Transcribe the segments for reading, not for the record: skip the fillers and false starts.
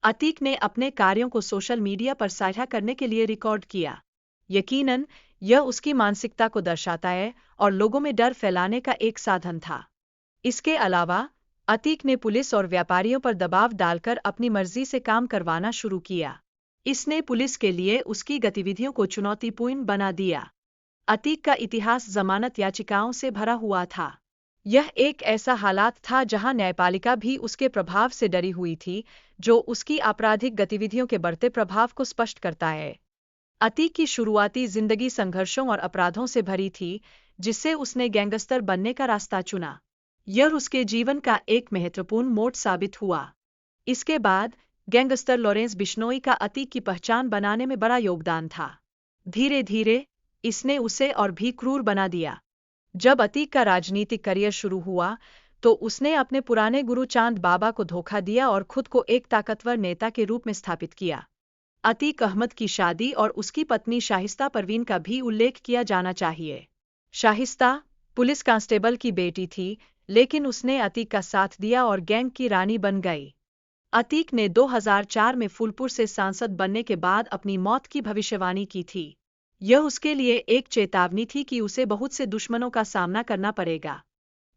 अतीक ने अपने कार्यों को सोशल मीडिया पर साझा करने के लिए रिकॉर्ड किया। यकीनन, यह उसकी मानसिकता को दर्शाता है और लोगों में डर फैलाने का एक साधन था। इसके अलावा, अतीक ने पुलिस और व्यापारियों पर दबाव डालकर अपनी मर्जी से काम करवाना शुरू किया। इसने पुलिस के लिए उसकी गतिविधियों को चुनौतीपूर्ण बना दिया। अतीक का इतिहास जमानत याचिकाओं से भरा हुआ था। यह एक ऐसा हालात था जहां न्यायपालिका भी उसके प्रभाव से डरी हुई थी, जो उसकी आपराधिक गतिविधियों के बढ़ते प्रभाव को स्पष्ट करता है। अतीक की शुरुआती जिंदगी संघर्षों और अपराधों से भरी थी, जिससे उसने गैंगस्टर बनने का रास्ता चुना। यह उसके जीवन का एक महत्वपूर्ण मोड़ साबित हुआ। इसके बाद, गैंगस्टर लॉरेंस बिश्नोई का अतीक की पहचान बनाने में बड़ा योगदान था। धीरे धीरे, इसने उसे और भी क्रूर बना दिया। जब अतीक का राजनीतिक करियर शुरू हुआ, तो उसने अपने पुराने गुरु चांद बाबा को धोखा दिया और खुद को एक ताकतवर नेता के रूप में स्थापित किया। अतीक अहमद की शादी और उसकी पत्नी शाहिस्ता परवीन का भी उल्लेख किया जाना चाहिए। शाहिस्ता पुलिस कांस्टेबल की बेटी थी, लेकिन उसने अतीक का साथ दिया और गैंग की रानी बन गई। अतीक ने 2004 में फूलपुर से सांसद बनने के बाद अपनी मौत की भविष्यवाणी की थी। यह उसके लिए एक चेतावनी थी कि उसे बहुत से दुश्मनों का सामना करना पड़ेगा।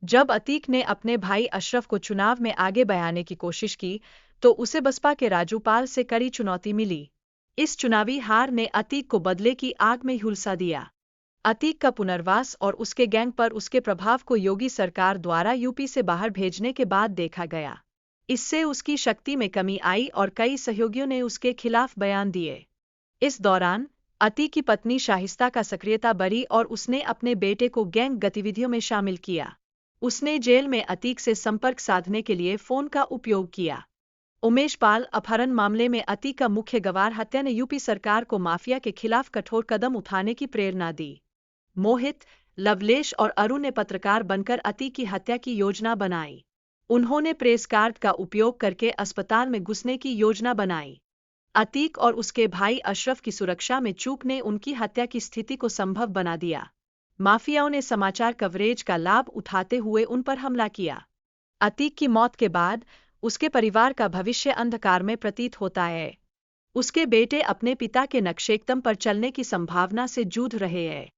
जब अतीक ने अपने भाई अशरफ को चुनाव में आगे बढ़ाने की कोशिश की, तो उसे बसपा के राजूपाल से कड़ी चुनौती मिली। इस चुनावी हार ने अतीक को बदले की आग में झुलसा दिया। अतीक का पुनर्वास और उसके गैंग पर उसके प्रभाव को योगी सरकार द्वारा यूपी से बाहर भेजने के बाद देखा गया। इससे उसकी शक्ति में कमी आई और कई सहयोगियों ने उसके खिलाफ बयान दिए। इस दौरान, अतीक की पत्नी शाहिस्ता का सक्रियता बढ़ी और उसने अपने बेटे को गैंग गतिविधियों में शामिल किया। उसने जेल में अतीक से संपर्क साधने के लिए फोन का उपयोग किया। उमेश पाल अपहरण मामले में अतीक का मुख्य गवाह हत्या ने यूपी सरकार को माफिया के खिलाफ कठोर कदम उठाने की प्रेरणा दी। मोहित, लवलेश और अरुण ने पत्रकार बनकर अतीक की हत्या की योजना बनाई। उन्होंने प्रेस कार्ड का उपयोग करके अस्पताल में घुसने की योजना बनाई। अतीक और उसके भाई अशरफ की सुरक्षा में चूक ने उनकी हत्या की स्थिति को संभव बना दिया। माफियाओं ने समाचार कवरेज का लाभ उठाते हुए उन पर हमला किया। अतीक की मौत के बाद, उसके परिवार का भविष्य अंधकार में प्रतीत होता है। उसके बेटे अपने पिता के नक्शेकदम पर चलने की संभावना से जूझ रहे हैं।